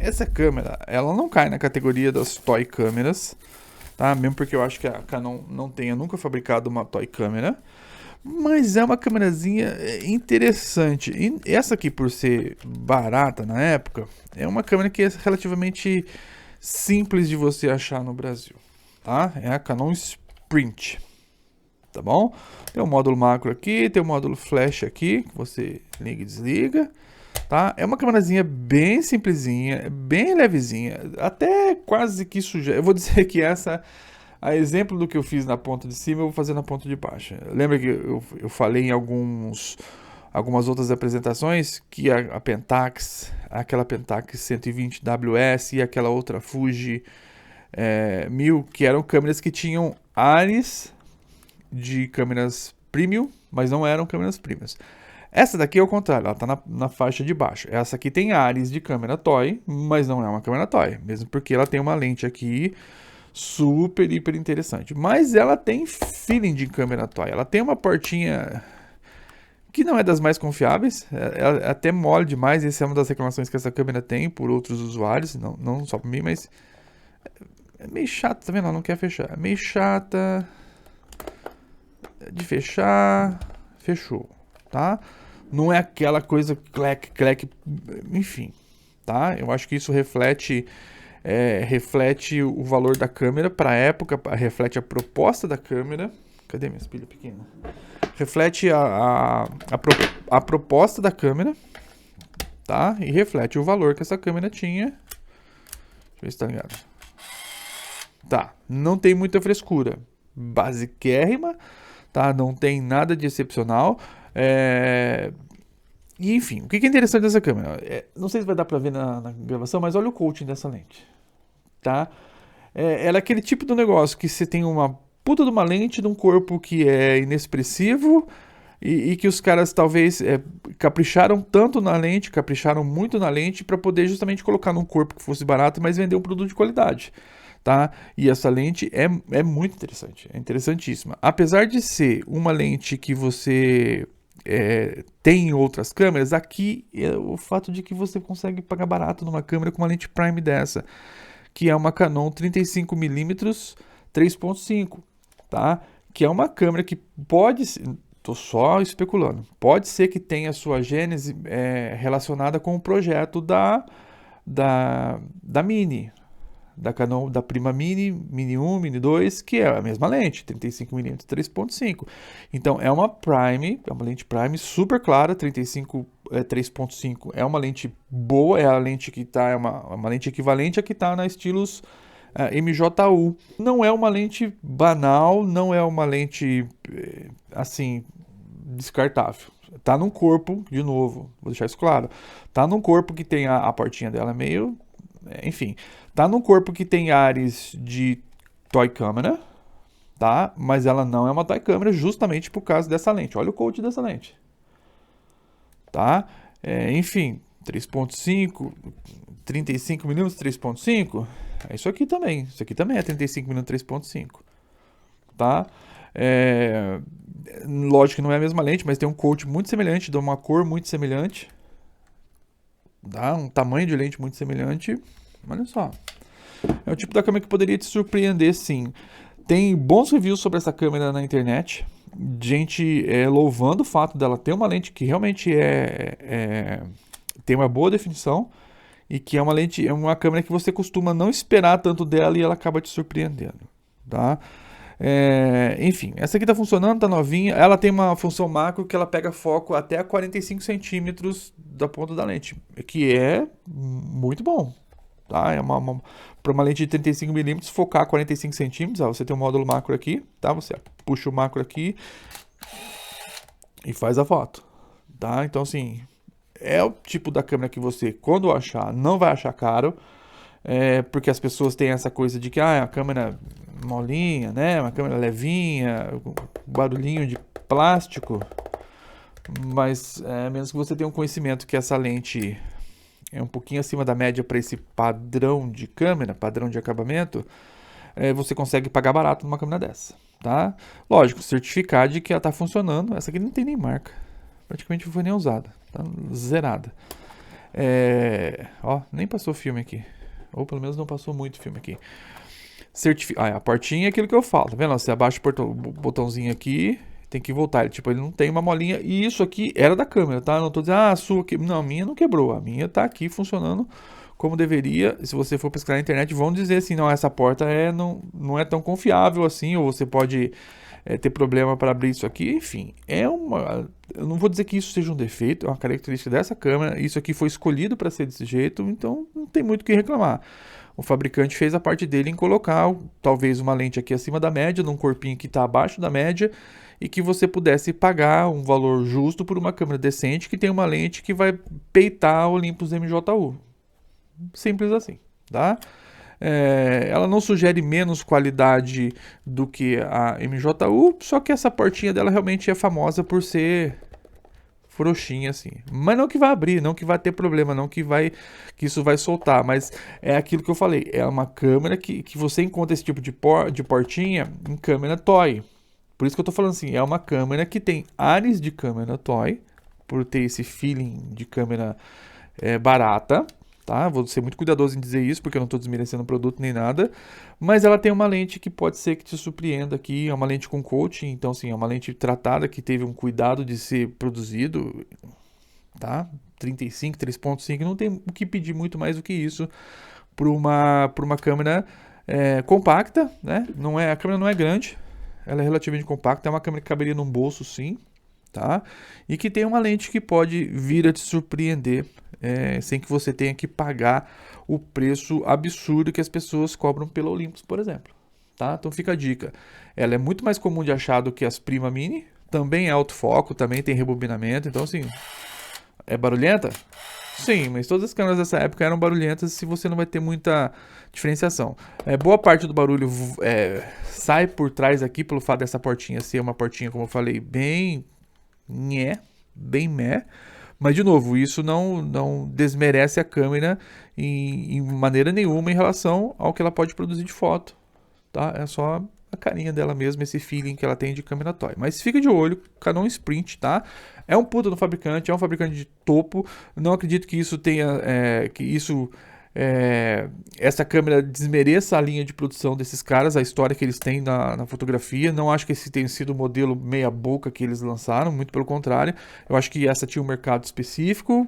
essa câmera, ela não cai na categoria das toy câmeras, tá? Mesmo porque eu acho que a Canon não tenha nunca fabricado uma toy câmera. Mas é uma câmerazinha interessante. E essa aqui, por ser barata na época, é uma câmera que é relativamente simples de você achar no Brasil, tá? É a Canon Sprint, tá bom? Tem o módulo macro aqui, tem o módulo flash aqui, que você liga e desliga, tá? É uma câmerazinha bem simplesinha, bem levezinha, até quase que suja. Eu vou dizer que essa... A exemplo do que eu fiz na ponta de cima, eu vou fazer na ponta de baixo. Lembra que eu falei em algumas outras apresentações que a Pentax, aquela Pentax 120 WS e aquela outra Fuji 1000, que eram câmeras que tinham ares de câmeras premium, mas não eram câmeras premium. Essa daqui é o contrário, ela está na faixa de baixo. Essa aqui tem ares de câmera toy, mas não é uma câmera toy, mesmo porque ela tem uma lente aqui super, hiper interessante. Mas ela tem feeling de câmera toy. Ela tem uma portinha que não é das mais confiáveis. É até mole demais. Essa é uma das reclamações que essa câmera tem por outros usuários. Não só por mim, mas... É meio chato, tá vendo? Ela não quer fechar. É meio chata de fechar. Fechou, tá? Não é aquela coisa clec, clec, enfim, tá? Eu acho que isso reflete o valor da câmera para a época, reflete a proposta da câmera. Cadê minha pilha pequena? Reflete a proposta da câmera, tá? E reflete o valor que essa câmera tinha. Deixa eu ver se tá ligado. Tá, não tem muita frescura. Basiquérrima, tá? Não tem nada de excepcional. E enfim, o que é interessante dessa câmera? Não sei se vai dar para ver na gravação, mas olha o coating dessa lente. Tá? Ela é aquele tipo de negócio que você tem uma puta de uma lente de um corpo que é inexpressivo e que os caras talvez capricharam tanto na lente, capricharam muito na lente para poder justamente colocar num corpo que fosse barato, mas vender um produto de qualidade, tá? E essa lente é muito interessante, é interessantíssima. Apesar de ser uma lente que você tem em outras câmeras, aqui é o fato de que você consegue pagar barato numa câmera com uma lente prime dessa, que é uma Canon 35mm 3.5, tá? Que é uma câmera que pode, tô só especulando, pode ser que tenha sua gênese relacionada com o projeto da Mini, da Canon, da Prima Mini, Mini 1, Mini 2, que é a mesma lente, 35mm 3.5. Então é uma prime, é uma lente prime super clara, 3.5 é uma lente boa, é a lente que tá, é uma lente equivalente a que está na estilos MJU. Não é uma lente banal, não é uma lente assim descartável. Tá num corpo, de novo, vou deixar isso claro, tá num corpo que tem a portinha dela meio, enfim, tá num corpo que tem ares de toy câmera, tá? Mas ela não é uma toy câmera justamente por causa dessa lente. Olha o coat dessa lente, tá? Enfim, 3.5, 35mm 3.5, é isso aqui também. Isso aqui também é 35mm 3.5, tá? Lógico que não é a mesma lente, mas tem um coat muito semelhante, dá uma cor muito semelhante, dá um tamanho de lente muito semelhante. Olha só, é o tipo da câmera que poderia te surpreender, sim. Tem bons reviews sobre essa câmera na internet, gente louvando o fato dela ter uma lente que realmente tem uma boa definição e que é uma câmera que você costuma não esperar tanto dela e ela acaba te surpreendendo, tá? Enfim, essa aqui tá funcionando, tá novinha. Ela tem uma função macro que ela pega foco até a 45 centímetros da ponta da lente, que é muito bom, tá? Para uma lente de 35mm focar 45 centímetros, você tem um módulo macro aqui, tá? Você puxa o macro aqui e faz a foto, tá? Então assim, é o tipo da câmera que você, quando achar, não vai achar caro, porque as pessoas têm essa coisa de que a câmera molinha, né? Uma câmera levinha, barulhinho de plástico, mas menos que você tenha um conhecimento que essa lente é um pouquinho acima da média para esse padrão de câmera, padrão de acabamento, você consegue pagar barato numa câmera dessa, tá? Lógico, certificar de que ela está funcionando. Essa aqui não tem nem marca, praticamente não foi nem usada, tá zerada. Ó, nem passou filme aqui. Ou pelo menos não passou muito filme aqui. A portinha é aquilo que eu falo, tá vendo? Você abaixa o botãozinho aqui, tem que voltar. Ele não tem uma molinha. E isso aqui era da câmera, tá? Não tô dizendo, a sua que não, a minha não quebrou. A minha tá aqui funcionando como deveria. Se você for pesquisar na internet, vão dizer assim, não, essa porta não é tão confiável assim, ou você pode ter problema para abrir isso aqui. Enfim, eu não vou dizer que isso seja um defeito, é uma característica dessa câmera. Isso aqui foi escolhido para ser desse jeito, então não tem muito o que reclamar. O fabricante fez a parte dele em colocar talvez uma lente aqui acima da média, num corpinho que está abaixo da média, e que você pudesse pagar um valor justo por uma câmera decente que tem uma lente que vai peitar a Olympus MJU. Simples assim, tá? Ela não sugere menos qualidade do que a MJU, só que essa portinha dela realmente é famosa por ser frouxinha assim. Mas não que vai abrir, não que vai ter problema, não que isso vai soltar, mas é aquilo que eu falei, é uma câmera que você encontra esse tipo de portinha em câmera toy. Por isso que eu tô falando assim, é uma câmera que tem ares de câmera toy, por ter esse feeling de câmera barata, tá? Vou ser muito cuidadoso em dizer isso, porque eu não estou desmerecendo o produto nem nada, mas ela tem uma lente que pode ser que te surpreenda aqui, é uma lente com coating, então assim, é uma lente tratada que teve um cuidado de ser produzido, tá? 35, 3.5, não tem o que pedir muito mais do que isso para uma câmera compacta, né? A câmera não é grande, ela é relativamente compacta, é uma câmera que caberia num bolso sim, tá? E que tem uma lente que pode vir a te surpreender sem que você tenha que pagar o preço absurdo que as pessoas cobram pela Olympus, por exemplo, tá? Então fica a dica. Ela é muito mais comum de achar do que as Prima Mini, também é autofoco, também tem rebobinamento, então assim, é barulhenta? Sim, mas todas as câmeras dessa época eram barulhentas se você não vai ter muita diferenciação. Boa parte do barulho sai por trás aqui pelo fato dessa portinha ser uma portinha, como eu falei, bem meh. Mas, de novo, isso não desmerece a câmera em maneira nenhuma em relação ao que ela pode produzir de foto, tá? É só a carinha dela mesmo, esse feeling que ela tem de câmera toy. Mas fica de olho, Canon Sprint, tá? É um puta do fabricante, é um fabricante de topo. Não acredito que isso tenha, essa câmera desmereça a linha de produção desses caras, a história que eles têm na fotografia. Não acho que esse tenha sido o modelo meia boca que eles lançaram, muito pelo contrário. Eu acho que essa tinha um mercado específico,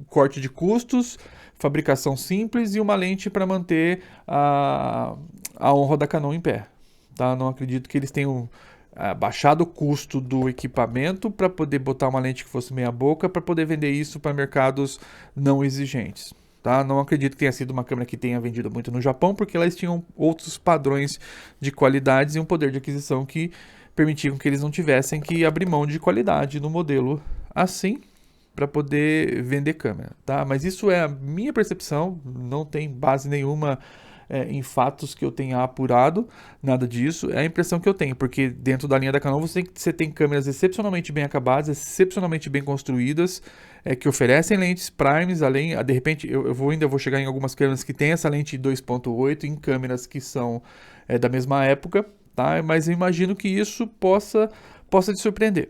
corte de custos, fabricação simples e uma lente para manter a honra da Canon em pé. Tá? Não acredito que eles tenham baixado o custo do equipamento para poder botar uma lente que fosse meia boca para poder vender isso para mercados não exigentes. Tá? Não acredito que tenha sido uma câmera que tenha vendido muito no Japão, porque elas tinham outros padrões de qualidades e um poder de aquisição que permitiam que eles não tivessem que abrir mão de qualidade no modelo assim para poder vender câmera. Tá? Mas isso é a minha percepção, não tem base nenhuma em fatos que eu tenha apurado, nada disso, é a impressão que eu tenho, porque dentro da linha da Canon você tem câmeras excepcionalmente bem acabadas, excepcionalmente bem construídas, que oferecem lentes primes, além, de repente, ainda vou chegar em algumas câmeras que tem essa lente 2.8, em câmeras que são da mesma época, tá? Mas eu imagino que isso possa te surpreender.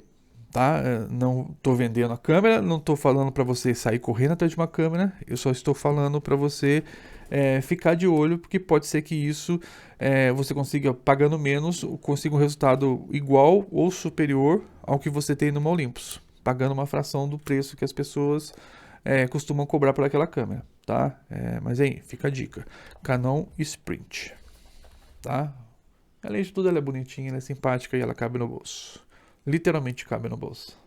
Tá? Não estou vendendo a câmera, não estou falando para você sair correndo atrás de uma câmera, eu só estou falando para você ficar de olho, porque pode ser que isso você consiga, pagando menos, consiga um resultado igual ou superior ao que você tem numa Olympus, pagando uma fração do preço que as pessoas costumam cobrar por aquela câmera, tá? Mas aí, fica a dica, Canon Sprint, tá? Além de tudo, ela é bonitinha, ela é simpática e ela cabe no bolso. Literalmente cabe no bolso.